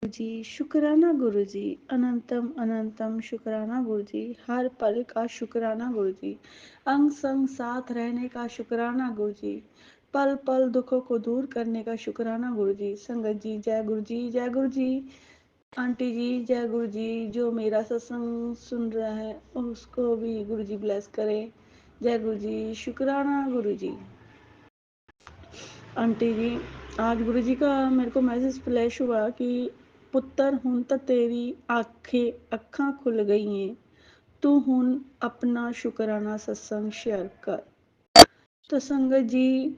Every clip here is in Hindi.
जी, शुक्राना गुरुजी, अनंतम अनंतम शुक्राना गुरुजी, हर पल का शुक्राना गुरुजी, अंग संग साथ रहने का शुक्राना गुरुजी, पल पल दुखों को दूर करने का शुक्राना गुरुजी। संगत जी जय गुरु जी, जय गुरु जी। आंटी जी जय गुरु जी। जो मेरा सत्संग सुन रहा है उसको भी गुरु जी ब्लेस करें। जय गुरु जी, शुक्राना गुरु जी। आंटी जी, आज गुरु जी का मेरे को मैसेज फ्लैश हुआ कि पुत्तर हुन तो तेरी अखा खुल गई हैं, तू हुन अपना शुक्राना सत्संग शेयर कर। तो संगत जी,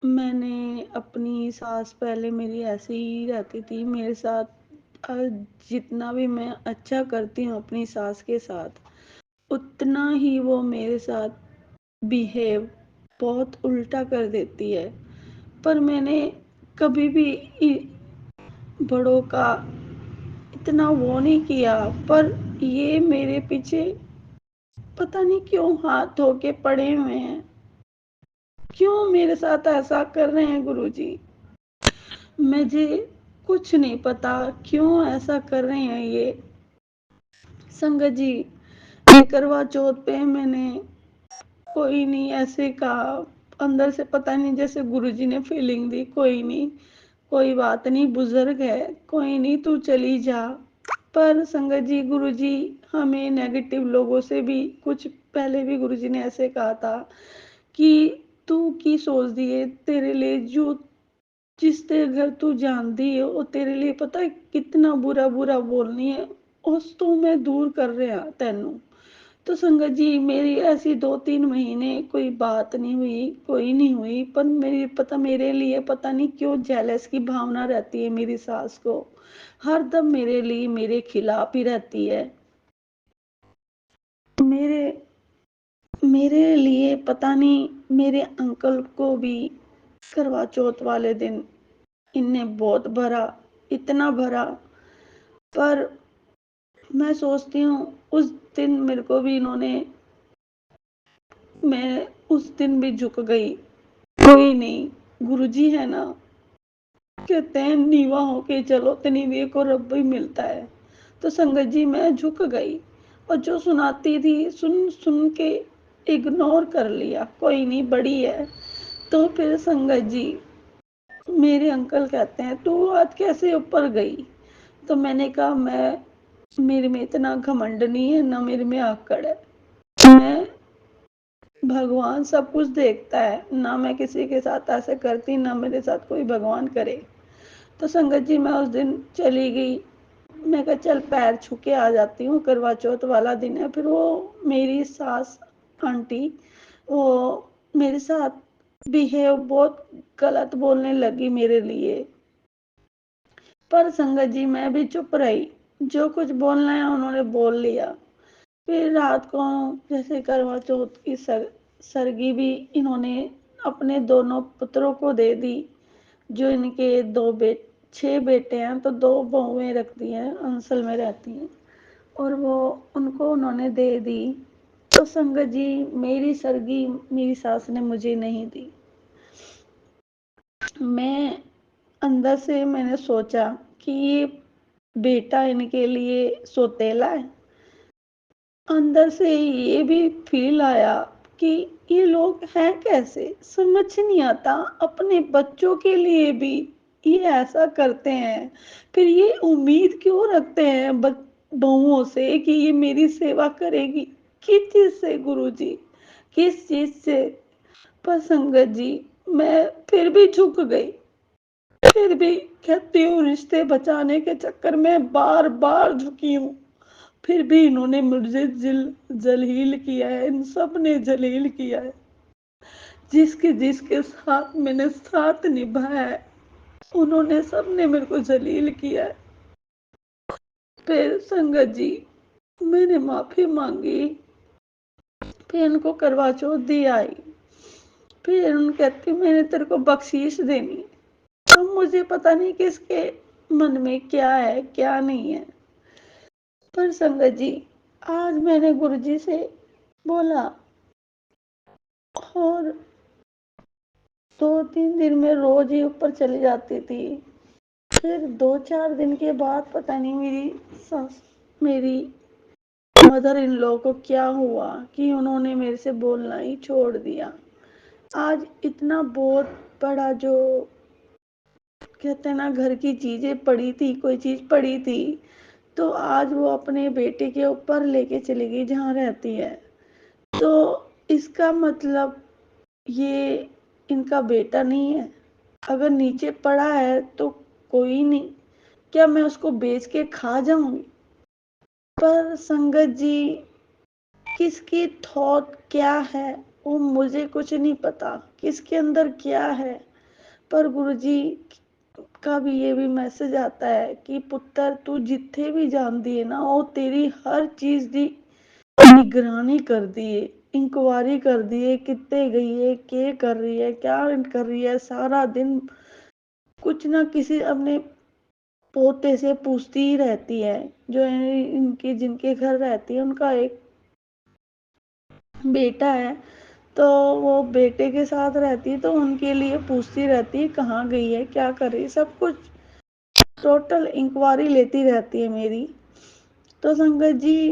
मैंने अपनी सास पहले मेरी ऐसी ही रहती थी मेरे साथ। जितना भी मैं अच्छा करती हूँ अपनी सास के साथ, उतना ही वो मेरे साथ बिहेव बहुत उल्टा कर देती है। पर मैंने कभी भी बड़ों का इतना वो नहीं किया, पर ये मेरे पीछे पता नहीं क्यों हाथ धो के पड़े हुए हैं। क्यों मेरे साथ ऐसा कर रहे हैं गुरुजी? मुझे कुछ नहीं पता क्यों ऐसा कर रहे हैं ये। संगत जी, करवा चौथ पे मैंने कोई नहीं ऐसे कहा, अंदर से पता नहीं जैसे गुरुजी ने फीलिंग दी, कोई नहीं, कोई बात नहीं, बुजुर्ग है, कोई नहीं, तू चली जा। पर संगत जी, गुरुजी हमें नेगेटिव लोगों से भी कुछ पहले भी गुरुजी ने ऐसे कहा था कि तू की सोच दिए, तेरे लिए जो जिस तेरे घर तू जानती है वो तेरे लिए पता है कितना बुरा बुरा बोलनी है, उस तो मैं दूर कर रहा तेनू। तो संगत जी, मेरी ऐसी 2-3 महीने कोई बात नहीं हुई, कोई नहीं हुई, पर मेरी पता मेरे लिए पता नहीं क्यों जेलस की भावना रहती है मेरी सास को। हर दम मेरे लिए मेरे खिलाफ ही रहती है। मेरे मेरे लिए पता नहीं, मेरे अंकल को भी करवा चौथ वाले दिन इनने बहुत भरा, इतना भरा। पर मैं सोचती हूँ उस दिन मेरे को भी इन्होंने, मैं उस दिन भी झुक गई। कोई नहीं, गुरुजी है ना, कहते हैं नीवा होके चलो तो नीवे को रब ही मिलता है। तो संगत जी, मैं झुक गई और जो सुनाती थी सुन सुन के इग्नोर कर लिया, कोई नहीं, बड़ी है। तो फिर संगत जी, मेरे अंकल कहते हैं तू आज कैसे ऊपर गई? तो मैंने कहा मैं, मेरे में इतना घमंड नहीं है, ना मेरे में आकड़ है। मैं, भगवान सब कुछ देखता है, ना मैं किसी के साथ ऐसे करती, ना मेरे साथ कोई भगवान करे। तो संगत जी, मैं उस दिन चली गई। मैं कहा चल पैर छू के आ जाती हूँ, करवा चौथ वाला दिन है। फिर वो मेरी सास आंटी वो मेरे साथ बिहेव बहुत गलत बोलने लगी मेरे लिए। पर संगत जी, मैं भी चुप रही, जो कुछ बोलना है उन्होंने बोल लिया। फिर रात को जैसे करवा चौथ की सरगी भी इन्होंने अपने दोनों पुत्रों को दे दी। जो इनके 6 बेटे हैं तो 2 बहुएं रखती हैं, अंसल में रहती हैं, और वो उनको उन्होंने दे दी। तो संगत जी, मेरी सरगी मेरी सास ने मुझे नहीं दी। मैं अंदर से मैंने सोचा कि ये बेटा इनके लिए सौतेला है। अंदर से ये भी फील आया कि ये लोग हैं कैसे, समझ नहीं आता, अपने बच्चों के लिए भी ये ऐसा करते हैं। फिर ये उम्मीद क्यों रखते हैं बहुओं से कि ये मेरी सेवा करेगी? किस चीज से गुरुजी, किस चीज से? पर संगत जी, मैं फिर भी झुक गई। फिर भी कहती हूँ रिश्ते बचाने के चक्कर में बार बार झुकी हूँ। फिर भी इन्होंने मुझे जलील किया है, इन सब ने जलील किया है। जिसके जिसके साथ मैंने साथ निभाया है, उन्होंने सबने मेरे को जलील किया है। फिर संगत जी, मैंने माफी मांगी। फिर इनको करवा चौथ दी आई। फिर उन कहती मैंने तेरे को बख्शीश देनी है। तो मुझे पता नहीं किसके मन में क्या है क्या नहीं है। पर संगत जी, आज मैंने गुरुजी से बोला, और 2-3 दिन में रोज ही ऊपर चली जाती थी। फिर 2-4 दिन के बाद पता नहीं मेरी मदर इन लॉ को क्या हुआ कि उन्होंने मेरे से बोलना ही छोड़ दिया। आज इतना बहुत बड़ा जो कहते हैं ना, घर की चीजें पड़ी थी, कोई चीज पड़ी थी, तो आज वो अपने बेटे के ऊपर लेके चली गई जहाँ रहती है। तो इसका मतलब ये इनका बेटा नहीं है। अगर नीचे पड़ा है तो कोई नहीं, क्या मैं उसको बेच के खा जाऊंगी? पर संगत जी, किसकी थॉट क्या है वो मुझे कुछ नहीं पता, किसके अंदर क्या है। पर गुरुजी का भी ये भी मैसेज आता है कि पुत्र तू जिथे भी जाती है ना, वो तेरी हर चीज की निगरानी कर दी है, इंक्वायरी कर दी है, कितने गई है, क्या कर रही है, क्या कर रही है, सारा दिन कुछ ना किसी अपने पोते से पूछती ही रहती है। जो इनकी जिनके घर रहती है उनका एक बेटा है, तो वो बेटे के साथ रहती है, तो उनके लिए पूछती रहती है कहाँ गई है, क्या कर रही है, सब कुछ टोटल इंक्वायरी लेती रहती है मेरी। तो संगत जी,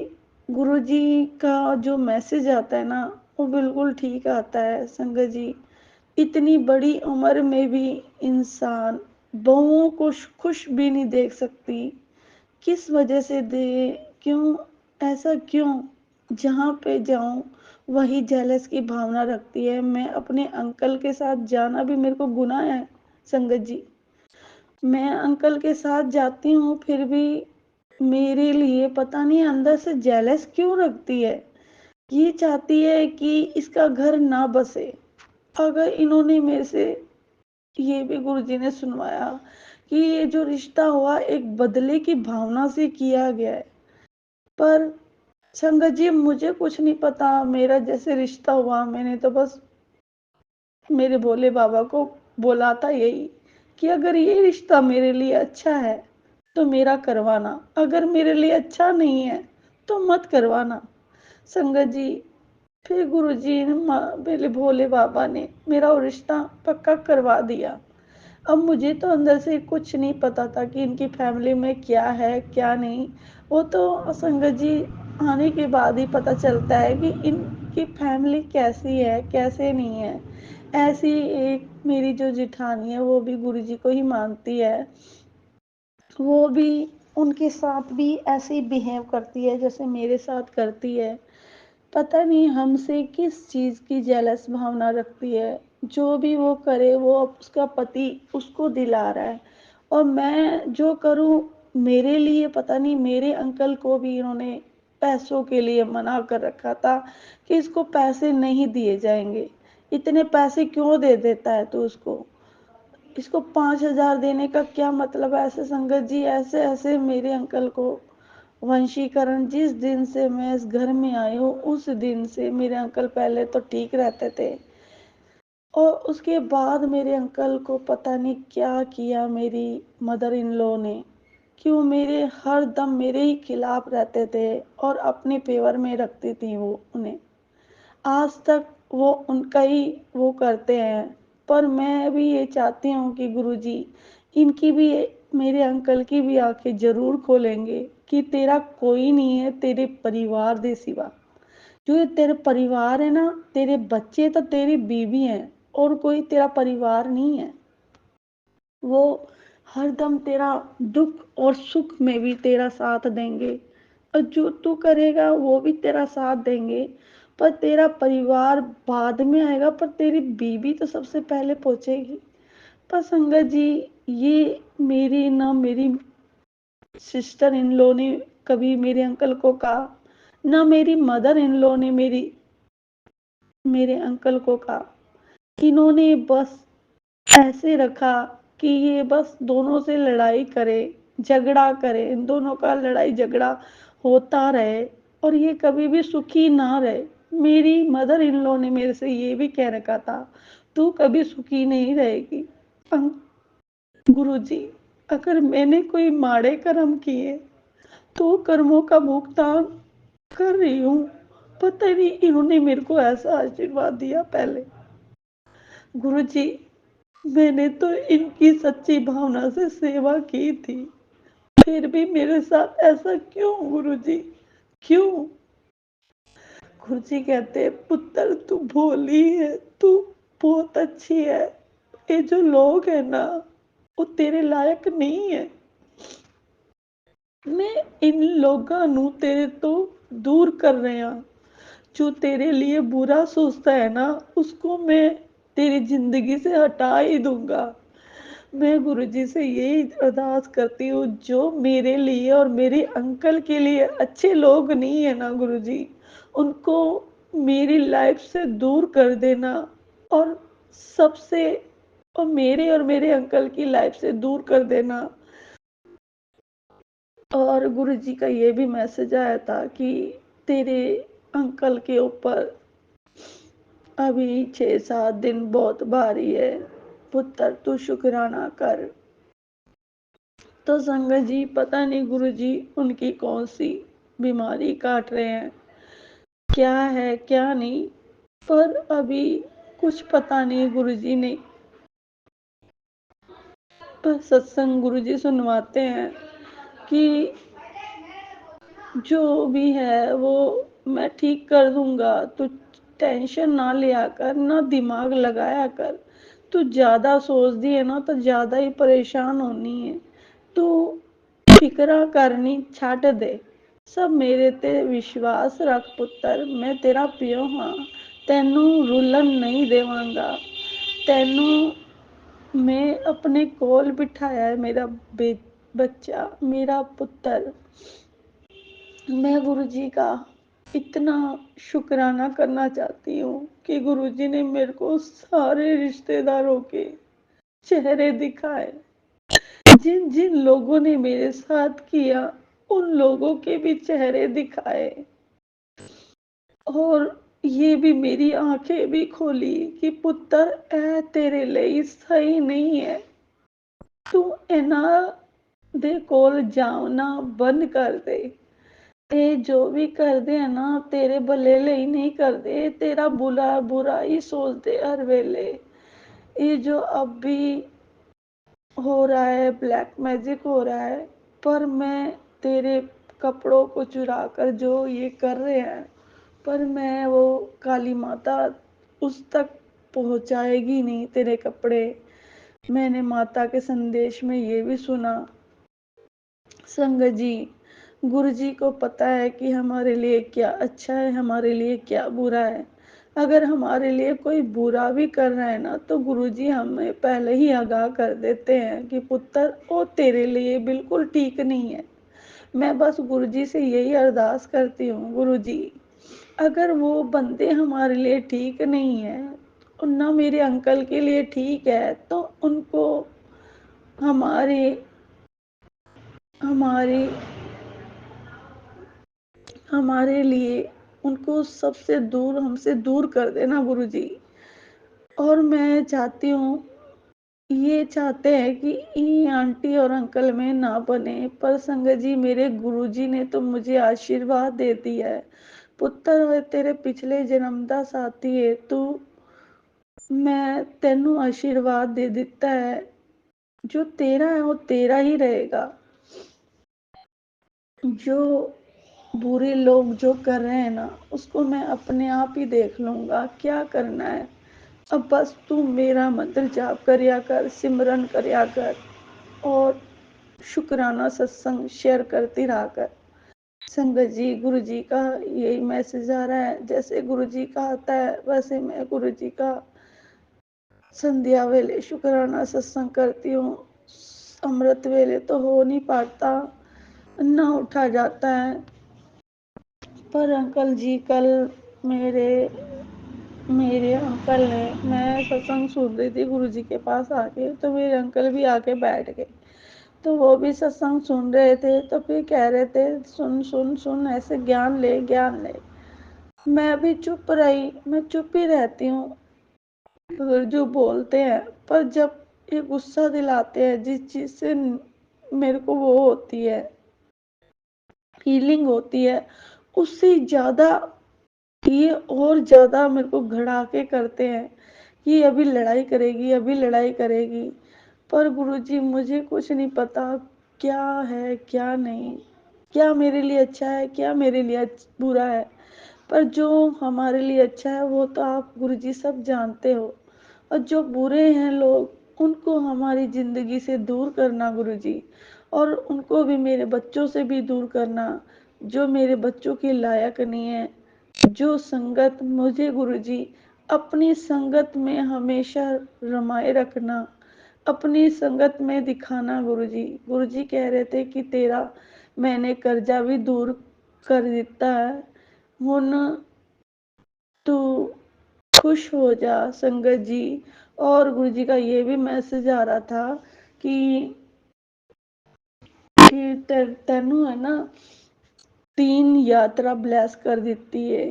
गुरु जी का जो मैसेज आता है ना, वो बिल्कुल ठीक आता है संगत जी। इतनी बड़ी उम्र में भी इंसान बहुओं को खुश भी नहीं देख सकती। किस वजह से दे, क्यों, ऐसा क्यों? जहाँ पे जाऊं वही जेलस की भावना रखती है। मैं अपने अंकल के साथ जाना भी मेरे को गुनाह है संगत जी। मैं अंकल के साथ जाती हूँ फिर भी मेरे लिए पता नहीं अंदर से जेलस क्यों रखती है। ये चाहती है कि इसका घर ना बसे। अगर इन्होंने मेरे से, ये भी गुरुजी ने सुनवाया कि ये जो रिश्ता हुआ एक बदले की भावना से किया गया है। पर संगत जी, मुझे कुछ नहीं पता, मेरा जैसे रिश्ता हुआ मैंने तो बस मेरे भोले बाबा को बोला था यही कि अगर ये रिश्ता मेरे लिए अच्छा है तो मेरा करवाना, अगर मेरे लिए अच्छा नहीं है तो मत करवाना संगत जी। फिर गुरुजी ने मेरे भोले बाबा ने मेरा वो रिश्ता पक्का करवा दिया। अब मुझे तो अंदर से कुछ नहीं पता था कि इनकी फैमिली में क्या है क्या नहीं। वो तो संगत जी आने के बाद ही पता चलता है कि इनकी फैमिली कैसी है कैसे नहीं है। ऐसी एक मेरी जो जिठानी है वो भी गुरुजी को ही मानती है, वो भी उनके साथ भी ऐसे ही बिहेव करती है जैसे मेरे साथ करती है। पता नहीं हमसे किस चीज़ की जेलस भावना रखती है। जो भी वो करे वो उसका पति उसको दिला रहा है, और मैं जो करूं मेरे लिए पता नहीं। मेरे अंकल को भी इन्होंने पैसों के लिए मना कर रखा था कि इसको पैसे नहीं दिए जाएंगे। इतने पैसे क्यों दे देता है तू उसको, इसको 5,000 देने का क्या मतलब है? ऐसे संगत जी, ऐसे ऐसे मेरे अंकल को वंशीकरण, जिस दिन से मैं इस घर में आई हूँ उस दिन से मेरे अंकल पहले तो ठीक रहते थे, और उसके बाद मेरे अंकल को पता नहीं क्या किया मेरी मदर इन लॉ ने, कि वो मेरे हर दम मेरे ही खिलाफ रहते थे और अपने फेवर में रखती थी वो उन्हें। आज तक वो उनका ही वो करते हैं। पर मैं भी ये चाहती हूँ कि गुरुजी इनकी भी, मेरे अंकल की भी आंखें जरूर खोलेंगे कि तेरा कोई नहीं है तेरे परिवार दे सिवा। जो ये तेरे परिवार है ना, तेरे बच्चे तो तेरी बीवी हैं, और कोई तेरा परिवार नहीं है। वो हरदम तेरा दुख और सुख में भी तेरा साथ देंगे, और जो तू करेगा वो भी तेरा साथ देंगे। पर तेरा परिवार बाद में आएगा, पर तेरी बीवी तो सबसे पहले पहुंचेगी। पर संगत जी, ये मेरी ना मेरी सिस्टर इन लॉ ने कभी मेरे अंकल को कहा, ना मेरी मदर इन लॉ ने मेरे अंकल को कहा। इन्होंने बस ऐसे रखा कि ये बस दोनों से लड़ाई करे, झगड़ा करे, इन दोनों का लड़ाई झगड़ा होता रहे, और ये कभी भी सुखी ना रहे। मेरी मदर इन लॉ ने मेरे से ये भी कह रखा था, तू कभी सुखी नहीं रहेगी। गुरु जी, अगर मैंने कोई माड़े कर्म किए तो कर्मों का भुगतान कर रही हूँ। पता नहीं इन्होंने मेरे को ऐसा आशीर्वाद दिया पहले। गुरु जी, मैंने तो इनकी सच्ची भावना से सेवा की थी, फिर भी मेरे साथ ऐसा क्यों गुरुजी? क्यों? गुरुजी कहते हैं, पुत्र तू भोली है, तू बहुत अच्छी है। ये जो लोग है ना, वो तेरे लायक नहीं है। मैं इन लोगों ਨੂੰ तेरे तो दूर कर रहा। जो तेरे लिए बुरा सोचता है ना, उसको मैं तेरी जिंदगी से हटा ही दूंगा। मैं गुरुजी से यही अरदास करती हूँ, जो मेरे लिए और मेरे अंकल के लिए अच्छे लोग नहीं है ना गुरुजी, उनको मेरी लाइफ से दूर कर देना, और सबसे और मेरे अंकल की लाइफ से दूर कर देना। और गुरुजी का ये भी मैसेज आया था कि तेरे अंकल के ऊपर अभी 6-7 दिन बहुत भारी है, पुत्र तू शुक्राना कर। तो संगत जी, पता नहीं गुरुजी उनकी कौन सी बीमारी काट रहे हैं, क्या है क्या नहीं, पर अभी कुछ पता नहीं गुरुजी ने। पर सत्संग गुरुजी सुनवाते हैं कि जो भी है वो मैं ठीक कर दूंगा, तू टेंशन ना लिया कर, ना दिमाग लगाया कर। तू ज्यादा सोच दी है ना तो ज्यादा ही परेशान होनी है। तू फिक्रा करनी छੱਡ दे, सब मेरे ते विश्वास रख पुੱਤਰ, मैं तेरा ਪਿਓ ਹਾਂ, ਤੈਨੂੰ ਰੁਲਣ नहीं देवांगा। ਤੈਨੂੰ मैं अपने कोल बिठाया है, मेरा बच्चा, मेरा पुत्र। मैं गुरुजी का इतना शुक्राना करना चाहती हूँ कि गुरुजी ने मेरे को सारे रिश्तेदारों के चेहरे दिखाए। जिन जिन लोगों ने मेरे साथ किया, उन लोगों के भी चेहरे दिखाए, और ये भी मेरी आंखें भी खोली कि पुत्र ऐ तेरे लिए सही नहीं है, तू इन्हां दे कोल जाना बंद कर दे। ये जो भी करते हैं ना, तेरे भले ਲਈ नहीं करते, तेरा बुरा बुरा ही सोचते हर वेले। ये जो अब भी हो रहा है, ब्लैक मैजिक हो रहा है, पर मैं तेरे कपड़ों को चुरा कर जो ये कर रहे हैं, पर मैं वो काली माता उस तक पहुंचाएगी नहीं तेरे कपड़े। मैंने माता के संदेश में ये भी सुना, संगत जी, गुरु जी को पता है कि हमारे लिए क्या अच्छा है, हमारे लिए क्या बुरा है। अगर हमारे लिए कोई बुरा भी कर रहा है ना, तो गुरु जी हमें पहले ही आगाह कर देते हैं कि पुत्र वो तेरे लिए बिल्कुल ठीक नहीं है। मैं बस गुरु जी से यही अरदास करती हूँ, गुरु जी अगर वो बंदे हमारे लिए ठीक नहीं है, और ना मेरे अंकल के लिए ठीक है, तो उनको हमारे हमारे हमारे लिए उनको सबसे दूर, हमसे दूर कर देना गुरु जी। और मैं चाहती हूँ, ये चाहते हैं कि ये आंटी और अंकल में ना बने, पर संगत जी मेरे गुरु जी ने तो मुझे आशीर्वाद दे दिया है, पुत्र होए तेरे पिछले जन्म का साथी है तू, मैं तेनू आशीर्वाद दे दिता है, जो तेरा है वो तेरा ही रहेगा। जो बुरे लोग जो कर रहे हैं ना, उसको मैं अपने आप ही देख लूंगा, क्या करना है। अब बस तू मेरा मंत्र जाप करया कर, सिमरन करया कर, और शुक्राना सत्संग शेयर करती रहा कर। संगत जी, गुरु जी का यही मैसेज आ रहा है, जैसे गुरु जी का आता है वैसे मैं गुरु जी का संध्या वेले शुक्राना सत्संग करती हूँ। अमृत वेले तो हो नहीं पाता, ना उठा जाता है। पर अंकल जी कल मेरे मेरे अंकल ने, मैं सत्संग सुन रही थी गुरु जी के पास आके, तो मेरे अंकल भी आके बैठ गए, तो वो भी सत्संग सुन रहे थे, तो फिर कह रहे थे सुन सुन सुन, ऐसे ज्ञान ले ज्ञान ले। मैं भी चुप रही, मैं चुप ही रहती हूँ, जो बोलते हैं, पर जब ये गुस्सा दिलाते हैं, जिस चीज से मेरे को वो होती है, फीलिंग होती है, उससे ज्यादा ये और ज्यादा मेरे को घड़ा के करते हैं कि अभी लड़ाई करेगी, अभी लड़ाई करेगी। पर गुरुजी मुझे कुछ नहीं पता क्या है, क्या नहीं, क्या मेरे लिए अच्छा है, क्या मेरे लिए बुरा है। पर जो हमारे लिए अच्छा है वो तो आप गुरुजी सब जानते हो, और जो बुरे हैं लोग उनको हमारी ज़िंदगी से दूर करना गुरुजी, और उनको भी मेरे बच्चों से भी दूर करना, जो मेरे बच्चों के लायक नहीं है। जो संगत मुझे गुरुजी अपनी संगत में हमेशा रमाए रखना, अपनी संगत में दिखाना गुरुजी। गुरुजी कह रहे थे कि तेरा मैंने कर्जा भी दूर कर दिता है, हुन तू खुश हो जा संगत जी। और गुरुजी का ये भी मैसेज आ रहा था कि तेनू है ना 3 यात्रा ब्लैस कर ਦਿੱਤੀ है,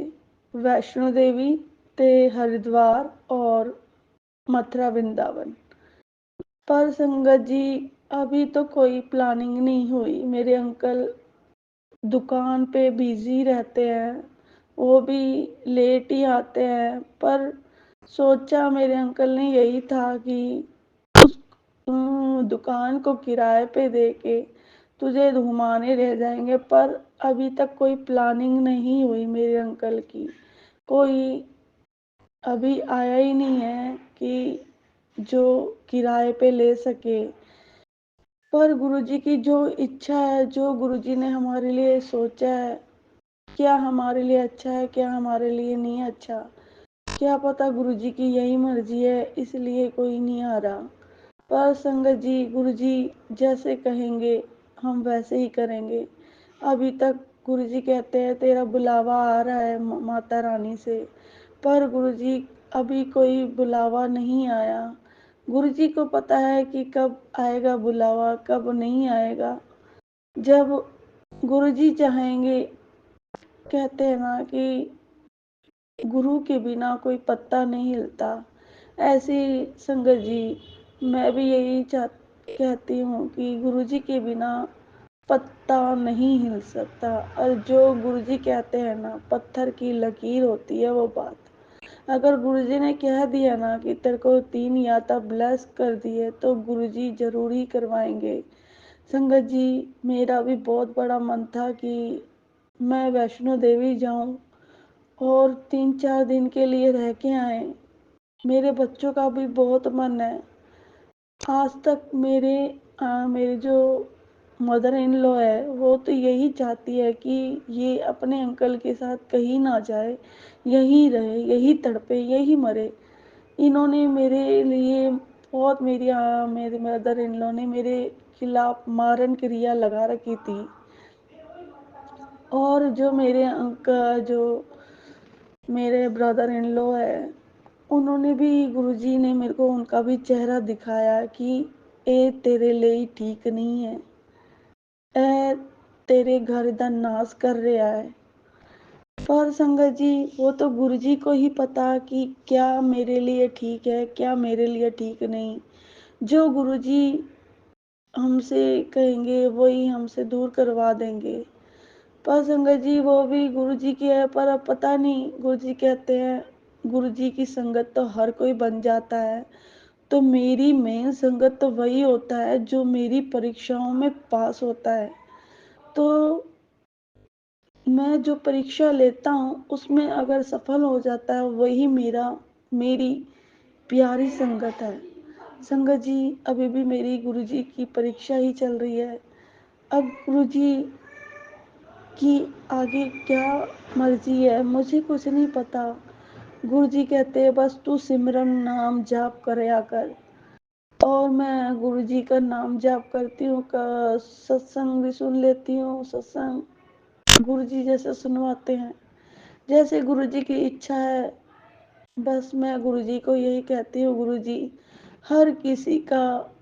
वैष्णो देवी ते हरिद्वार और मथुरा वृंदावन। पर संगत जी अभी तो कोई प्लानिंग नहीं हुई। मेरे अंकल दुकान पे बिजी रहते हैं, वो भी लेट ही आते हैं। पर सोचा मेरे अंकल ने यही था कि उस दुकान को किराए पे दे के तुझे घुमाने रह जाएंगे। पर अभी तक कोई प्लानिंग नहीं हुई मेरे अंकल की, कोई अभी आया ही नहीं है कि जो किराए पे ले सके। पर गुरुजी की जो इच्छा है, जो गुरुजी ने हमारे लिए सोचा है, क्या हमारे लिए अच्छा है, क्या हमारे लिए नहीं अच्छा, क्या पता गुरुजी की यही मर्जी है, इसलिए कोई नहीं आ रहा। पर संगत जी गुरुजी जैसे कहेंगे हम वैसे ही करेंगे। अभी तक गुरुजी कहते हैं तेरा बुलावा आ रहा है माता रानी से, पर गुरुजी अभी कोई बुलावा नहीं आया। गुरुजी को पता है कि कब आएगा बुलावा, कब नहीं आएगा। जब गुरुजी चाहेंगे, कहते हैं ना कि गुरु के बिना कोई पत्ता नहीं हिलता। ऐसी संगत जी मैं भी यही कहती हूँ कि गुरुजी के बिना पत्ता नहीं हिल सकता। और जो गुरुजी कहते हैं ना पत्थर की लकीर होती है वो बात। अगर गुरुजी ने कह दिया ना कि तेरे को 3 यात्रा ब्लेस कर दिए तो गुरुजी जरूर ही करवाएंगे। संगत जी मेरा भी बहुत बड़ा मन था कि मैं वैष्णो देवी जाऊं और 3-4 दिन के लिए रह के आए। मेरे बच्चों का भी बहुत मन है। आज तक मेरे जो मदर इन लॉ है वो तो यही चाहती है कि ये अपने अंकल के साथ कहीं ना जाए, यहीं रहे, यही तड़पे, यही मरे। इन्होंने मेरे लिए बहुत मेरी मदर इन लॉ ने मेरे खिलाफ मारन क्रिया लगा रखी थी। और जो मेरे ब्रदर इन लॉ है उन्होंने भी गुरुजी ने मेरे को उनका भी चेहरा दिखाया कि ए तेरे लिए ठीक नहीं है, ए तेरे घर दा नाश कर रहा है। पर संगत जी वो तो गुरुजी को ही पता कि क्या मेरे लिए ठीक है, क्या मेरे लिए ठीक नहीं। जो गुरुजी हमसे कहेंगे वही हमसे दूर करवा देंगे। पर संगत जी वो भी गुरुजी की है, पर अब पता नहीं, गुरुजी कहते हैं गुरुजी की संगत तो हर कोई बन जाता है। तो मेरी मेन संगत तो वही होता है जो मेरी परीक्षाओं में पास होता है। तो मैं जो परीक्षा लेता हूँ उसमें अगर सफल हो जाता है वही मेरी प्यारी संगत है। संगत जी अभी भी मेरी गुरुजी की परीक्षा ही चल रही है। अब गुरुजी की आगे क्या मर्जी है मुझे कुछ नहीं पता। गुरुजी कहते हैं बस तू सिमरन नाम जाप करया कर। और मैं गुरुजी का नाम जाप करती हूँ, का सत्संग भी सुन लेती हूँ। सत्संग गुरुजी जैसे सुनवाते हैं, जैसे गुरुजी की इच्छा है। बस मैं गुरुजी को यही कहती हूँ, गुरुजी हर किसी का,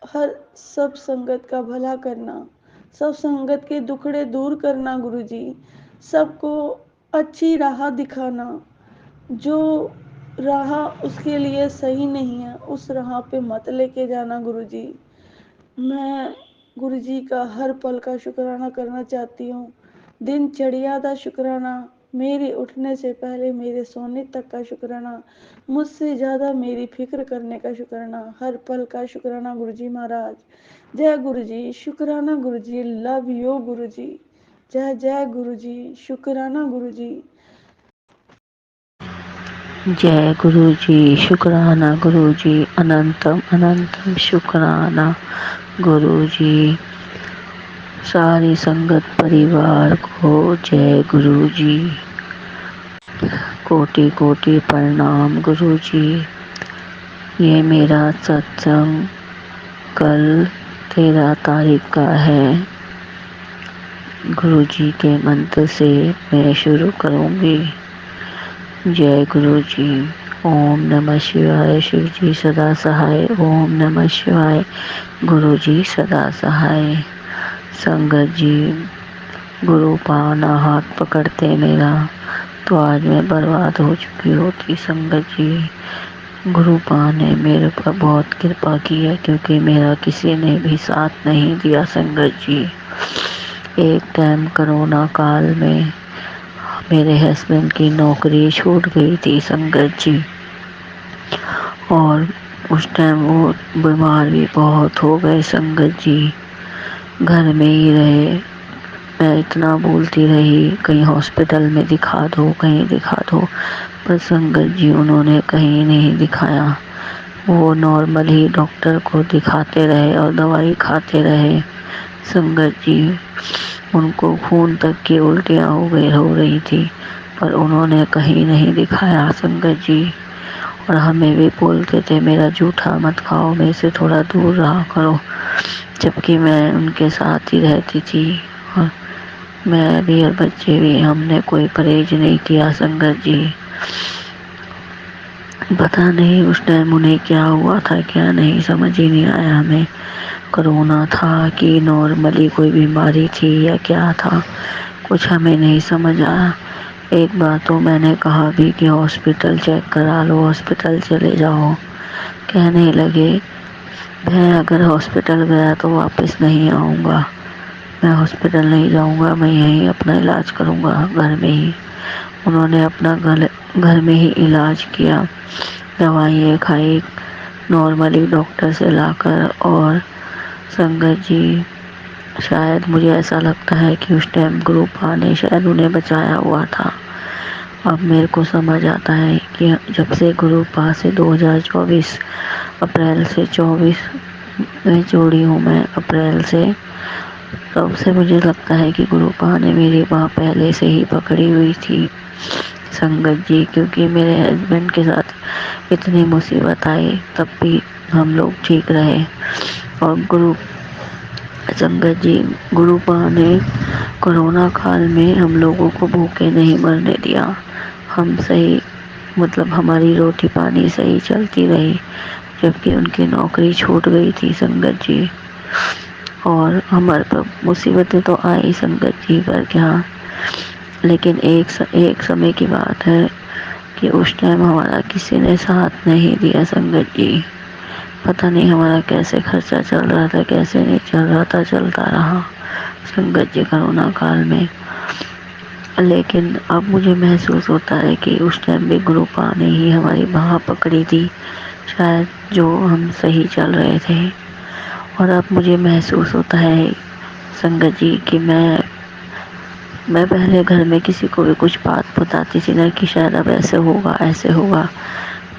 हर सब संगत का भला करना, सब संगत के दुखड़े दूर करना गुरुजी, सबको अच्छी राह दिखाना। जो राह उसके लिए सही नहीं है उस राह पे मत लेके जाना गुरुजी। मैं गुरुजी का हर पल का शुक्राना करना चाहती हूँ, दिनचर्या का शुक्राना, मेरे उठने से पहले मेरे सोने तक का शुक्राना, मुझसे ज़्यादा मेरी फिक्र करने का शुक्राना, हर पल का शुक्राना गुरु जी महाराज। जय गुरु जी, शुक्राना गुरु जी, लव यू गुरु जी। जय जय गुरु जी, शुक्राना गुरु जी। जय गुरु जी, शुक्राना गुरु जी, अनंतम अनंतम शुक्राना गुरु जी। सारी संगत परिवार को जय गुरु जी, कोटि कोटि प्रणाम गुरु जी। ये मेरा सत्संग कल 13 तारीख का है। गुरु जी के मंत्र से मैं शुरू करूँगी। जय गुरु जी। ओम नमः शिवाय, शिव जी सदा सहाय। ओम नमः शिवाय, गुरु जी सदा सहाय। संगत जी, गुरु पाना हाथ पकड़ते मेरा तो आज मैं बर्बाद हो चुकी होती। संगत जी, गुरु पा ने मेरे पर बहुत कृपा की है, क्योंकि मेरा किसी ने भी साथ नहीं दिया। संगत जी, एक टाइम कोरोना काल में मेरे हस्बैंड की नौकरी छूट गई थी। संगत जी, और उस टाइम वो बीमार भी बहुत हो गए। संगत जी, घर में ही रहे। मैं इतना बोलती रही कहीं हॉस्पिटल में दिखा दो, कहीं दिखा दो, पर संगत जी उन्होंने कहीं नहीं दिखाया। वो नॉर्मल ही डॉक्टर को दिखाते रहे और दवाई खाते रहे। संगत जी, उनको खून तक की उल्टियाँ हो रही थी, पर उन्होंने कहीं नहीं दिखाया। संगत जी, और हमें भी बोलते थे मेरा जूठा मत खाओ, मेरे से थोड़ा दूर रहा करो, जबकि मैं उनके साथ ही रहती थी। और मैं भी और बच्चे भी, हमने कोई परहेज नहीं किया। संगत जी, पता नहीं उस टाइम उन्हें क्या हुआ था, क्या नहीं, समझ ही नहीं आया हमें। कोरोना था कि नॉर्मली कोई बीमारी थी या क्या था, कुछ हमें नहीं समझ आया। एक बार तो मैंने कहा भी कि हॉस्पिटल चेक करा लो, हॉस्पिटल चले जाओ। कहने लगे मैं अगर हॉस्पिटल गया तो वापस नहीं आऊँगा, मैं हॉस्पिटल नहीं जाऊँगा, मैं यहीं अपना इलाज करूँगा घर में ही। उन्होंने अपना घर में ही इलाज किया, दवाइयाँ खाई नॉर्मली डॉक्टर से लाकर। और संगत जी, शायद मुझे ऐसा लगता है कि उस टाइम ग्रुप ने शायद उन्हें बचाया हुआ था। अब मेरे को समझ आता है कि जब से ग्रुप से 2024 अप्रैल से 24 में जोड़ी हूँ मैं, अप्रैल से, तब से मुझे लगता है कि गुरुपा ने मेरी बाँह पहले से ही पकड़ी हुई थी। संगत जी, क्योंकि मेरे हस्बैंड के साथ इतनी मुसीबत आई तब भी हम लोग ठीक रहे। और संगत जी, गुरुपा ने कोरोना काल में हम लोगों को भूखे नहीं मरने दिया। हम सही, मतलब हमारी रोटी पानी सही चलती रही, जबकि उनकी नौकरी छूट गई थी। संगत जी, और हमारे पर मुसीबतें तो आई संगत जी, पर क्या। लेकिन एक समय की बात है कि उस टाइम हमारा किसी ने साथ नहीं दिया। संगत जी, पता नहीं हमारा कैसे खर्चा चल रहा था, कैसे नहीं चल रहा था, चलता रहा संगत जी कोरोना काल में। लेकिन अब मुझे महसूस होता है कि उस टाइम भी गुरुपा ने ही हमारी बाँह पकड़ी थी, शायद जो हम सही चल रहे थे। और अब मुझे महसूस होता है संगत जी कि मैं पहले घर में किसी को भी कुछ बात बताती थी ना कि शायद अब ऐसे होगा ऐसे होगा,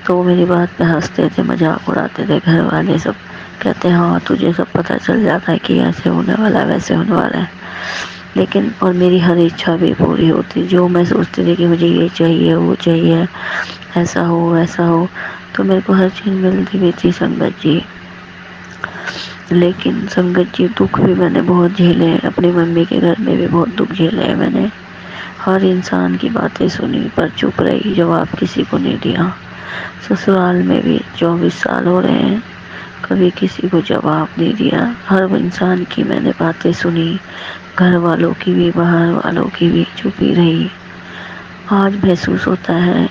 तो मेरी बात पे हंसते थे, मजाक उड़ाते थे घर वाले सब। कहते हैं हाँ तुझे सब पता चल जाता है कि ऐसे होने वाला है, वैसे होने वाला है। लेकिन और मेरी हर इच्छा भी पूरी होती, जो मैं सोचती थी कि मुझे ये चाहिए वो चाहिए, ऐसा हो वैसा हो, तो मेरे को हर चीज़ मिलती भी थी। संगत जी, लेकिन संगत जी, दुख भी मैंने बहुत झेले हैं। अपनी मम्मी के घर में भी बहुत दुख झेले हैं मैंने। हर इंसान की बातें सुनी पर चुप रही, जवाब किसी को नहीं दिया। ससुराल में भी 24 साल हो रहे हैं, कभी किसी को जवाब नहीं दिया। हर इंसान की मैंने बातें सुनी, घर वालों की भी बाहर वालों की भी, चुप ही रही। आज महसूस होता है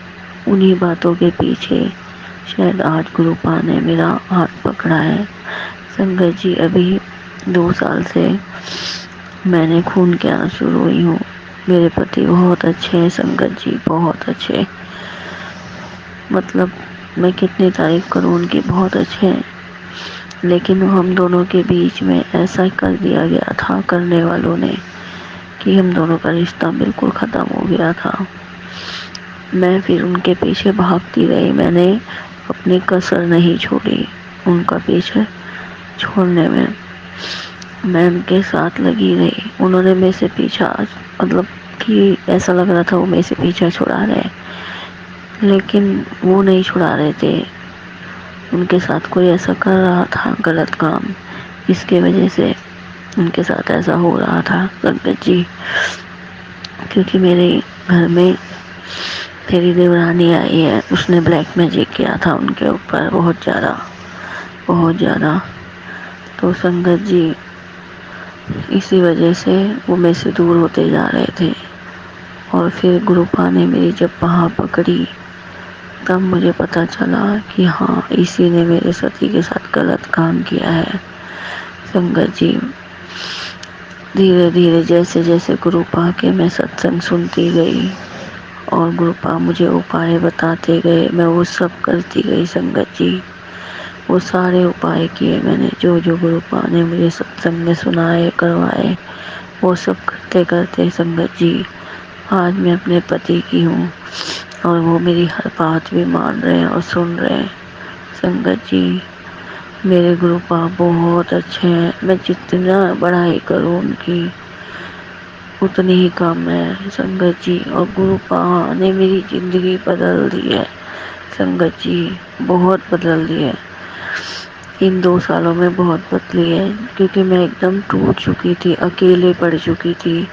उन्हीं बातों के पीछे शायद आज गुरुपा ने मेरा हाथ पकड़ा है। संगत जी, अभी 2 साल से मैंने खून के आंसू रोई हूँ। मेरे पति बहुत अच्छे हैं संगत जी, बहुत अच्छे। मतलब मैं कितनी तारीफ करूँ उनकी, बहुत अच्छे हैं। लेकिन हम दोनों के बीच में ऐसा कर दिया गया था करने वालों ने कि हम दोनों का रिश्ता बिल्कुल ख़त्म हो गया था। मैं फिर उनके पीछे भागती रही, मैंने अपनी कसर नहीं छोड़ी उनका पीछे छोड़ने में। मैं उनके साथ लगी रही। उन्होंने मेरे से पीछा, मतलब कि ऐसा लग रहा था वो मेरे से पीछा छुड़ा रहे, लेकिन वो नहीं छुड़ा रहे थे। उनके साथ कोई ऐसा कर रहा था गलत काम, इसके वजह से उनके साथ ऐसा हो रहा था संगत जी। क्योंकि मेरे घर में मेरी देवरानी आई है, उसने ब्लैक मैजिक किया था उनके ऊपर बहुत ज़्यादा, बहुत ज़्यादा। तो संगत जी इसी वजह से वो मेरे से दूर होते जा रहे थे। और फिर गुरुपा ने मेरी जब बाँह पकड़ी तब मुझे पता चला कि हाँ, इसी ने मेरे सती के साथ गलत काम किया है संगत जी। धीरे धीरे जैसे जैसे गुरुपा के मैं सत्संग सुनती गई और गुरुपा मुझे उपाय बताते गए, मैं वो सब करती गई संगत जी। वो सारे उपाय किए मैंने, जो जो गुरुपा ने मुझे सत्संग में सुनाए करवाए, वो सब करते करते संगत जी आज मैं अपने पति की हूँ और वो मेरी हर बात भी मान रहे हैं और सुन रहे हैं संगत जी। मेरे गुरुपा बहुत अच्छे हैं, मैं जितना बड़ाई करूँ उनकी उतनी ही कम है संगत जी। और गुरुपा ने मेरी ज़िंदगी बदल दी है संगत जी, बहुत बदल दी है। इन 2 सालों में बहुत बदली है, क्योंकि मैं एकदम टूट चुकी थी, अकेले पड़ चुकी थी,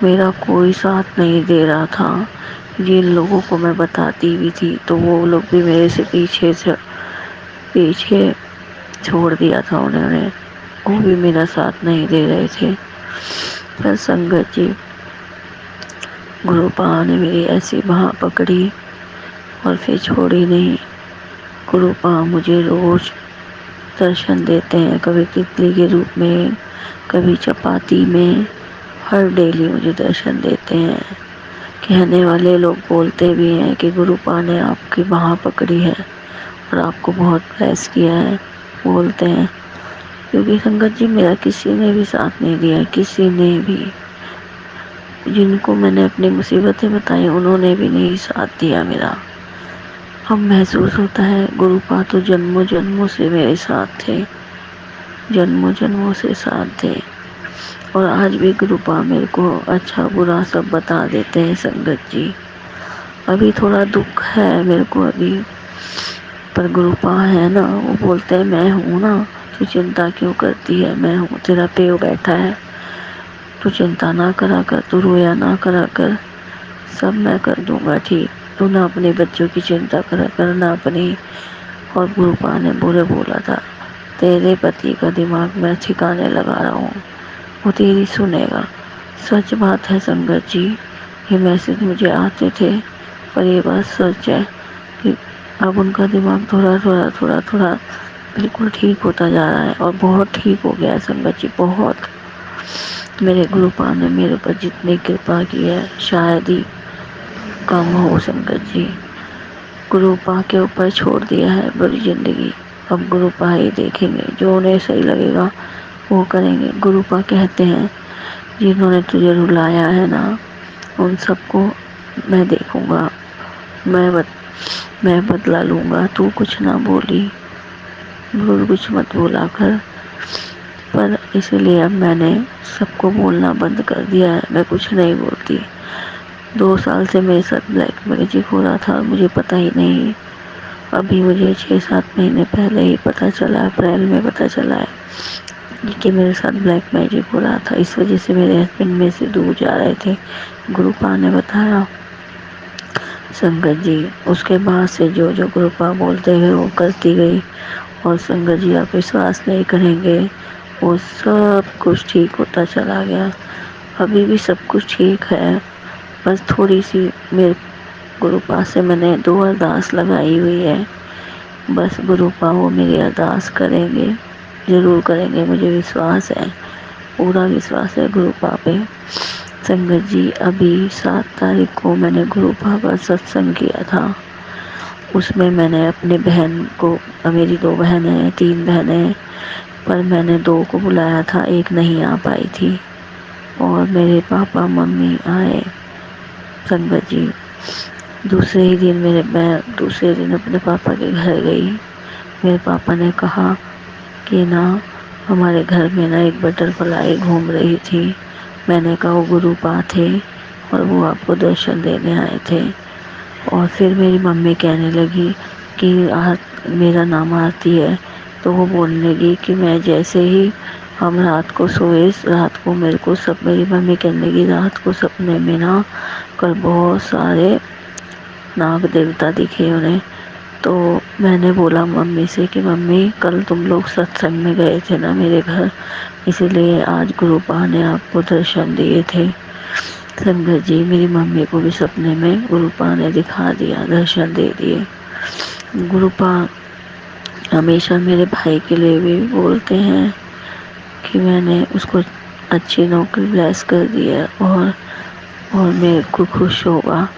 मेरा कोई साथ नहीं दे रहा था। जिन लोगों को मैं बताती भी थी तो वो लोग भी मेरे से पीछे छोड़ दिया था उन्होंने, वो भी मेरा साथ नहीं दे रहे थे। पर संगत जी गुरुपा ने मेरी ऐसी बाँह पकड़ी और फिर छोड़ी नहीं। गुरुपा मुझे रोज दर्शन देते हैं, कभी तितली के रूप में, कभी चपाती में, हर डेली मुझे दर्शन देते हैं। कहने वाले लोग बोलते भी हैं कि गुरुपा ने आपकी बाँह पकड़ी है और आपको बहुत ब्लेस किया है, बोलते हैं। क्योंकि संगत जी मेरा किसी ने भी साथ नहीं दिया, किसी ने भी। जिनको मैंने अपनी मुसीबतें बताई उन्होंने भी नहीं साथ दिया मेरा। अब महसूस होता है गुरुपा तो जन्मों जन्मों से मेरे साथ थे, जन्मों जन्मों से साथ थे। और आज भी गुरुपा मेरे को अच्छा बुरा सब बता देते हैं संगत जी। अभी थोड़ा दुख है मेरे को अभी, पर गुरुपा है ना, वो बोलते हैं मैं हूँ ना, तू चिंता क्यों करती है, मैं हूँ, तेरा पेव बैठा है, तू चिंता ना करा कर, तू रोया ना करा कर, सब मैं कर दूंगा ठीक, तू ना अपने बच्चों की चिंता करा कर ना अपनी। और गुरुपा ने बुरे बोला था, तेरे पति का दिमाग मैं ठिकाने लगा रहा हूँ, वो तेरी सुनेगा। सच बात है संगत जी, ये मैसेज मुझे आते थे, पर ये बात सच है कि अब उनका दिमाग थोड़ा बिल्कुल ठीक होता जा रहा है और बहुत ठीक हो गया है संगत जी, बहुत। मेरे गुरुपा ने मेरे ऊपर जितनी कृपा की है शायद ही कम हो संगत जी। गुरुपा के ऊपर छोड़ दिया है बड़ी जिंदगी, अब गुरुपा ही देखेंगे, जो उन्हें सही लगेगा वो करेंगे। गुरुपा कहते हैं जिन्होंने तुझे रुलाया है ना उन सबको मैं देखूंगा, मैं बदला लूँगा, तू कुछ ना बोली, कुछ मत बोला कर। पर इसलिए अब मैंने सबको बोलना बंद कर दिया है, मैं कुछ नहीं बोलती। 2 साल से मेरे साथ ब्लैक मैजिक हो रहा था, मुझे पता ही नहीं। अभी मुझे 6-7 महीने पहले ही पता चला, अप्रैल में पता चला है कि मेरे साथ ब्लैक मैजिक हो रहा था। इस वजह से मेरे हस्बैंड मेरे से दूर जा रहे थे, गुरुपा ने बताया संगत जी। उसके बाद से जो जो गुरुपा बोलते गए वो करती गई। और संगत जी आप विश्वास नहीं करेंगे, वो सब कुछ ठीक होता चला गया। अभी भी सब कुछ ठीक है, बस थोड़ी सी मेरे गुरुपा से मैंने 2 अरदास लगाई हुई है, बस गुरुपा वो मेरी अरदास करेंगे, ज़रूर करेंगे, मुझे विश्वास है, पूरा विश्वास है गुरुपा पे संगत जी, अभी 7 तारीख को मैंने गुरु बाबा सत्संग किया था। उसमें मैंने अपने बहन को, मेरी 2 बहनें हैं, 3 बहनें हैं, पर मैंने 2 को बुलाया था, एक नहीं आ पाई थी। और मेरे पापा मम्मी आए। संगत जी, दूसरे दिन अपने पापा के घर गई। मेरे पापा ने कहा कि ना, हमारे घर में ना एक बटरफ्लाई घूम रही थी। मैंने कहा वो गुरुपा थे और वो आपको दर्शन देने आए थे। और फिर मेरी मम्मी कहने लगी कि मेरा नाम आरती है। तो वो बोलने लगी कि मैं जैसे ही हम रात को सोए, रात को मेरी मम्मी कहने लगी, रात को सपने में ना कल बहुत सारे नाग देवता दिखे उन्हें। तो मैंने बोला मम्मी से कि मम्मी, कल तुम लोग सत्संग में गए थे ना मेरे घर, इसीलिए आज गुरुपा ने आपको दर्शन दिए थे। संगत जी, मेरी मम्मी को भी सपने में गुरुपा ने दिखा दिया, दर्शन दे दिए। गुरुपा हमेशा मेरे भाई के लिए भी बोलते हैं कि मैंने उसको अच्छी नौकरी ब्लेस कर दी है और मेरे को खुश होगा।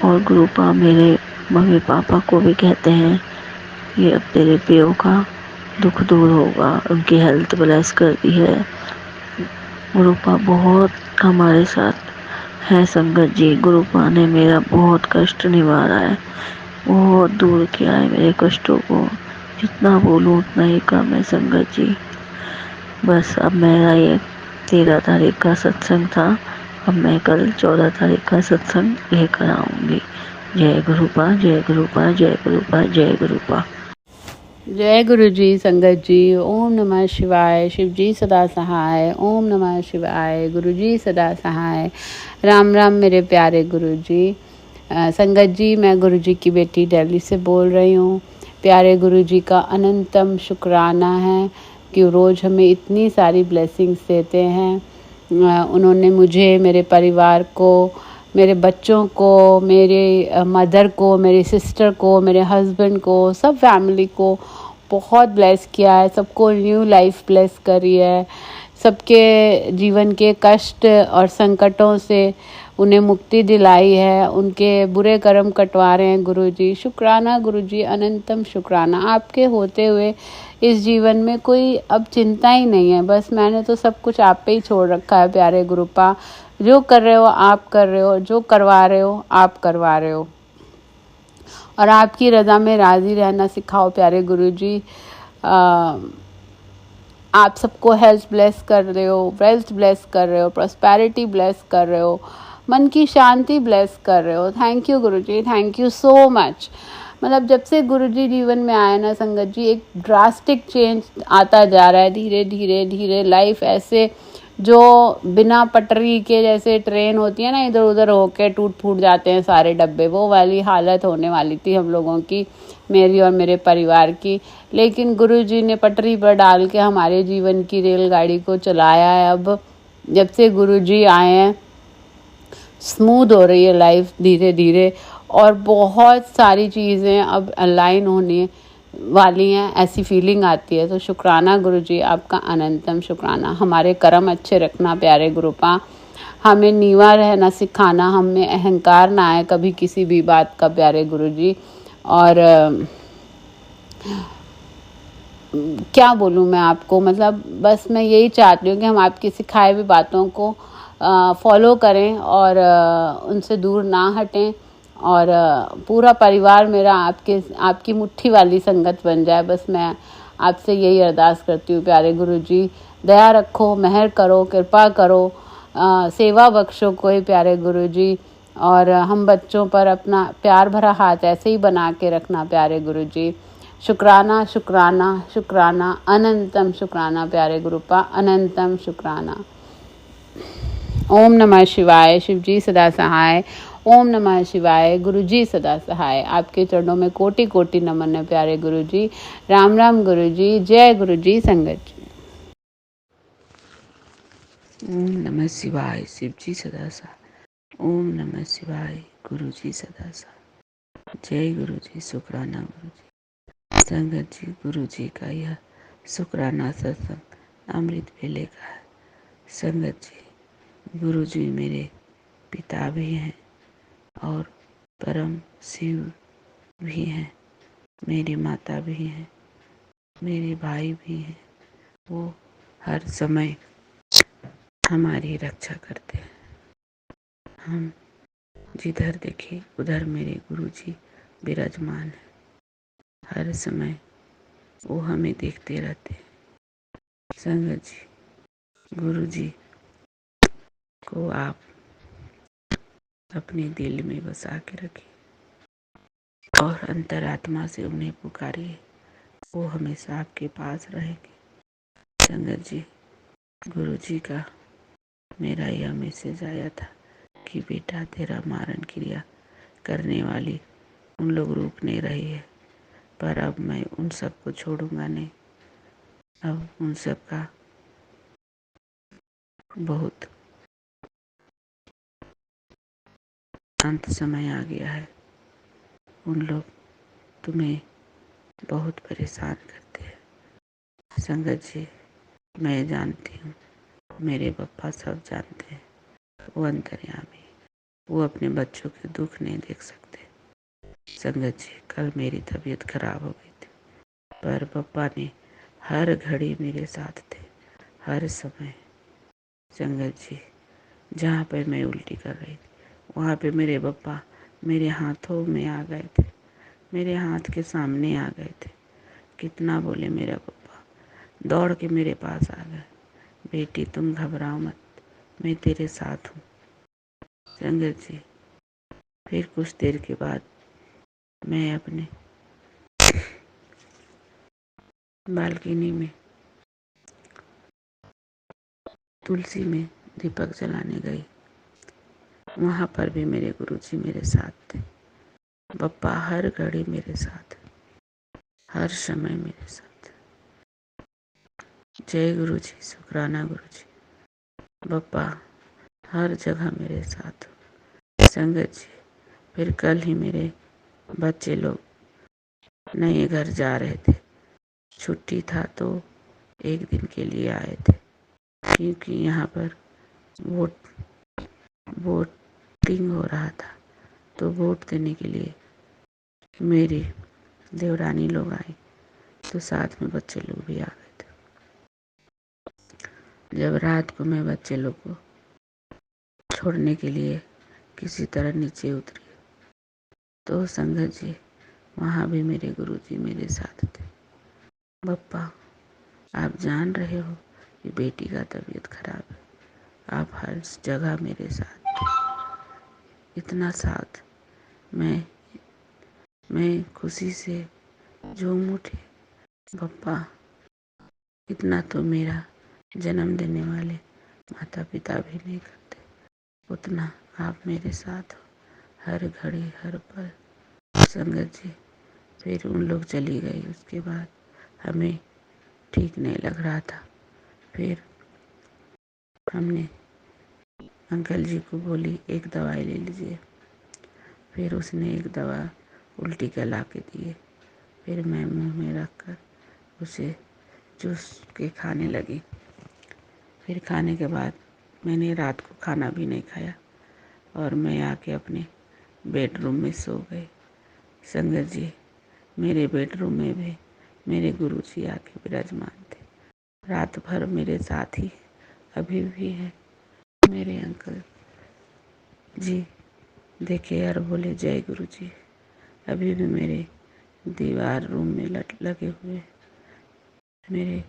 और गुरुपा मेरे मम्मी पापा को भी कहते हैं कि अब तेरे पियो का दुख दूर होगा, उनकी हेल्थ ब्लेस कर दी है। गुरुपा बहुत हमारे साथ है। संगत जी, गुरुपा ने मेरा बहुत कष्ट निवारा है, बहुत दूर किया है मेरे कष्टों को। जितना बोलूँ उतना ही कम है। संगत जी, बस अब मेरा ये 13 तारीख का सत्संग था, अब मैं कल 14 तारीख का सत्संग लेकर आऊँगी। जय गुरुपा, जय गुरुपा, जय गुरुपा, जय गुरुपा। जय गुरु जी। संगत जी, ओम नमः शिवाय। शिव जी सदा सहाय। ओम नमः शिवाय। गुरु जी सदा सहाय। राम राम मेरे प्यारे गुरु जी। संगत जी, मैं गुरु जी की बेटी दिल्ली से बोल रही हूँ। प्यारे गुरु जी का अनंतम शुक्राना है कि रोज़ हमें इतनी सारी ब्लेसिंग्स देते हैं। उन्होंने मुझे, मेरे परिवार को, मेरे बच्चों को, मेरे मदर को, मेरी सिस्टर को, मेरे हस्बैंड को, सब फैमिली को बहुत ब्लेस किया है। सबको न्यू लाइफ ब्लेस करी है। सबके जीवन के कष्ट और संकटों से उन्हें मुक्ति दिलाई है। उनके बुरे कर्म कटवा रहे हैं गुरु जी। शुक्राना गुरु जी, अनंतम शुक्राना। आपके होते हुए इस जीवन में कोई अब चिंता ही नहीं है। बस मैंने तो सब कुछ आप पे ही छोड़ रखा है प्यारे गुरुपा। जो कर रहे हो आप कर रहे हो, जो करवा रहे हो आप करवा रहे हो, और आपकी रज़ा में राज़ी रहना सिखाओ प्यारे गुरुजी। आप सबको हेल्थ ब्लेस कर रहे हो, वेल्थ ब्लेस कर रहे हो, प्रॉस्पेरिटी ब्लेस कर रहे हो, मन की शांति ब्लेस कर रहे हो। Thank you Guruji, thank you so much. मतलब जब से गुरुजी जीवन में आए ना संगत जी, एक ड्रास्टिक चेंज आता जा रहा है। धीरे धीरे धीरे लाइफ ऐसे, जो बिना पटरी के जैसे ट्रेन होती है ना, इधर उधर होके टूट फूट जाते हैं सारे डब्बे, वो वाली हालत होने वाली थी हम लोगों की, मेरी और मेरे परिवार की। लेकिन गुरुजी ने पटरी पर डाल के हमारे जीवन की रेलगाड़ी को चलाया है। अब जब से गुरुजी आए हैं, स्मूथ हो रही है लाइफ धीरे धीरे, और बहुत सारी चीज़ें अब अलाइन होने वाली हैं, ऐसी फीलिंग आती है। तो शुक्राना गुरुजी, आपका अनंतम शुक्राना। हमारे कर्म अच्छे रखना प्यारे गुरुपा। हमें नीवा रहना सिखाना, हमें अहंकार ना आए कभी किसी भी बात का प्यारे गुरुजी। और क्या बोलूँ मैं आपको, मतलब बस मैं यही चाहती हूँ कि हम आपकी सिखाए हुई बातों को फॉलो करें और उनसे दूर ना हटें, और पूरा परिवार मेरा आपकी मुट्ठी वाली संगत बन जाए। बस मैं आपसे यही अरदास करती हूँ प्यारे गुरुजी। दया रखो, मेहर करो, कृपा करो, सेवा बख्शो कोई प्यारे गुरुजी। और हम बच्चों पर अपना प्यार भरा हाथ ऐसे ही बना के रखना प्यारे गुरुजी। शुक्राना शुक्राना शुक्राना, अनंतम शुक्राना प्यारे गुरुपा, अनंतम शुक्राना। ओम नमः शिवाय। शिव जी सदा सहाय। ओम नमः शिवाय। गुरु जी सदा सहाय। आपके चरणों में कोटि कोटि नमन है प्यारे गुरु जी। राम राम गुरु जी। जय गुरु जी। संगत जी। ओम नमः शिवाय। शिव जी सदा सहाय। ओम नमः शिवाय। गुरु जी सदा सहाय। जय गुरु जी। शुक्राना गुरु जी। संगत जी, गुरु जी का यह शुक्राना सत्संग अमृत वेले का है। संगत जी, गुरु जी मेरे पिता भी हैं और परम शिव भी हैं, मेरी माता भी हैं, मेरे भाई भी हैं। वो हर समय हमारी रक्षा करते हैं। हम जिधर देखे उधर मेरे गुरु जी विराजमान हैं। हर समय वो हमें देखते रहते हैं। संगत जी, गुरु जी को आप अपने दिल में बसा के रखिए और अंतरात्मा से उन्हें पुकारिए, वो हमेशा आपके पास रहेंगे। संगत जी, गुरु जी का मेरा यह मैसेज आया था कि बेटा तेरा मारण क्रिया करने वाली उन लोग रोक नहीं रही है, पर अब मैं उन सबको छोड़ूंगा नहीं। अब उन सब का बहुत अंत समय आ गया है। उन लोग तुम्हें बहुत परेशान करते हैं। संगत जी, मैं जानती हूँ, मेरे पप्पा सब जानते हैं। वो अंतर्यामी, वो अपने बच्चों के दुख नहीं देख सकते। संगत जी, कल मेरी तबीयत खराब हो गई थी, पर पप्पा ने हर घड़ी मेरे साथ थे, हर समय। संगत जी, जहाँ पर मैं उल्टी कर रही थी वहाँ पे मेरे पप्पा मेरे हाथों में आ गए थे, मेरे हाथ के सामने आ गए थे। कितना बोले मेरा पप्पा, दौड़ के मेरे पास आ गए, बेटी तुम घबराओ मत, मैं तेरे साथ हूँ। संगत जी, फिर कुछ देर के बाद मैं अपने बालकनी में तुलसी में दीपक जलाने गई। वहाँ पर भी मेरे गुरुजी मेरे साथ थे। पप्पा हर घड़ी मेरे साथ, हर समय मेरे साथ। जय गुरु जी, शुक्राना गुरु जी। पप्पा हर जगह मेरे साथ। संगत जी, फिर कल ही मेरे बच्चे लोग नए घर जा रहे थे। छुट्टी था तो एक दिन के लिए आए थे, क्योंकि यहाँ पर वोटिंग हो रहा था, तो वोट देने के लिए मेरी देवरानी लोग आई, तो साथ में बच्चे लोग भी आ गए थे। जब रात को मैं बच्चे लोग को छोड़ने के लिए किसी तरह नीचे उतरी, तो संगत जी वहाँ भी मेरे गुरुजी मेरे साथ थे। पप्पा, आप जान रहे हो कि बेटी का तबीयत खराब है, आप हर जगह मेरे साथ थे। इतना साथ मैं खुशी से झूम उठी। पप्पा, इतना तो मेरा जन्म देने वाले माता पिता भी नहीं करते, उतना आप मेरे साथ हो हर घड़ी हर पल। संगत जी, फिर उन लोग चली गई। उसके बाद हमें ठीक नहीं लग रहा था। फिर हमने अंकल जी को बोली एक दवाई ले लीजिए। फिर उसने एक दवा उल्टी का ला के दिए। फिर मैं मुंह में रखकर उसे चूस के खाने लगी। फिर खाने के बाद मैंने रात को खाना भी नहीं खाया और मैं आके अपने बेडरूम में सो गई। संगत जी, मेरे बेडरूम में भी मेरे गुरुजी आके विराजमान थे। रात भर मेरे साथ ही अभी भी है। मेरे अंकल जी देखे और बोले जय गुरु जी। अभी भी मेरे दीवार रूम में लगे हुए मेरे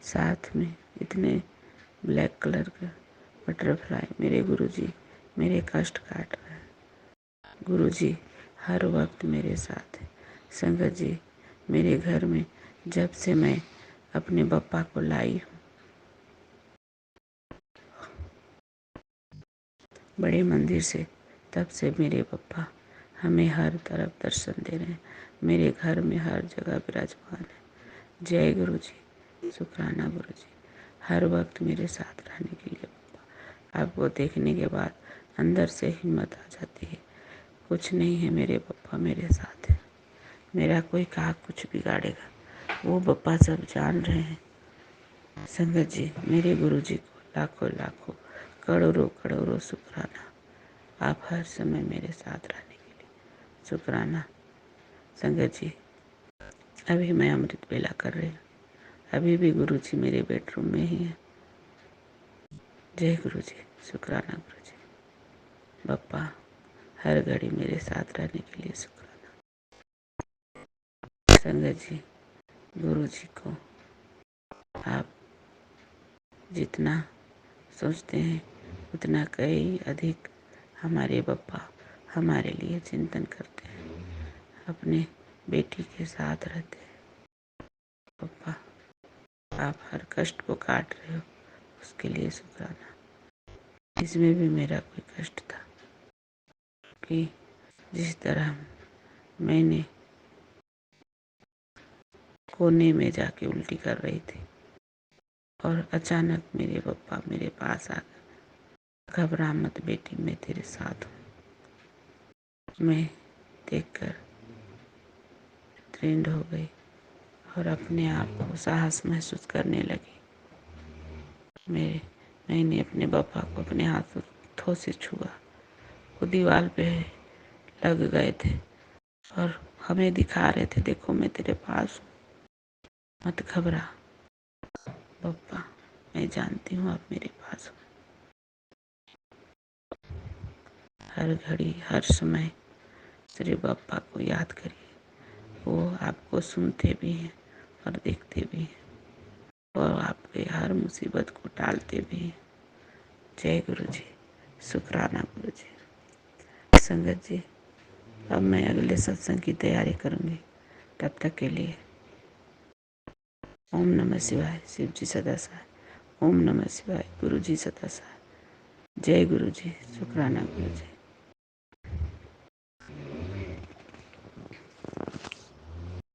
साथ में इतने ब्लैक कलर का बटरफ्लाई। मेरे गुरुजी मेरे कष्ट काट रहे हैं। गुरुजी हर वक्त मेरे साथ है। संगत जी, मेरे घर में जब से मैं अपने पप्पा को लाई हूँ, बड़े मंदिर से, तब से मेरे पप्पा हमें हर तरफ दर्शन दे रहे हैं। मेरे घर में हर जगह विराजमान है। जय गुरु जी, शुक्राना गुरु जी। हर वक्त मेरे साथ रहने के लिए पप्पा, आपको देखने के बाद अंदर से हिम्मत आ जाती है। कुछ नहीं है, मेरे पप्पा मेरे साथ है। मेरा कोई कहा कुछ बिगाड़ेगा, वो पप्पा सब जान रहे हैं। संगत जी, मेरे गुरु जी को लाखों लाखों करोड़ों करोड़ों शुक्राना, आप हर समय मेरे साथ रहने के लिए शुक्राना। संगत जी, अभी मैं अमृत वेला कर रही हूँ। अभी भी गुरु जी मेरे बेडरूम में ही हैं। जय गुरु जी, शुक्राना गुरु जी। बप्पा हर घड़ी मेरे साथ रहने के लिए शुक्राना। संगत जी, गुरु जी को आप जितना सोचते हैं उतना कई अधिक हमारे बप्पा हमारे लिए चिंतन करते हैं, अपने बेटी के साथ रहते हैं। बप्पा आप हर कष्ट को काट रहे हो, उसके लिए शुक्राना। इसमें भी मेरा कोई कष्ट था कि जिस तरह मैंने कोने में जाके उल्टी कर रही थी और अचानक मेरे पप्पा मेरे पास आ गए। घबरा मत बेटी, मैं तेरे साथ हूँ। मैं देखकर ट्रेंड हो गई और अपने आप को साहस महसूस करने लगी। मैंने अपने पापा को अपने हाथों से छुआ। वो दीवार पे लग गए थे और हमें दिखा रहे थे, देखो मैं तेरे पास हूँ, मत घबरा पप्पा, मैं जानती हूँ आप मेरे पास हो। हर घड़ी हर समय श्री बापा को याद करिए, वो आपको सुनते भी हैं और देखते भी हैं और आपके हर मुसीबत को टालते भी हैं। जय गुरु जी, शुक्राना गुरु जी। संगत जी, अब मैं अगले सत्संग की तैयारी करूँगी। तब तक के लिए ओम नमः शिवाय, शिव जी सदा सहाय। ओम नमः शिवाय, गुरु जी सदा सहाय। जय गुरु जी, शुक्राना गुरु जी।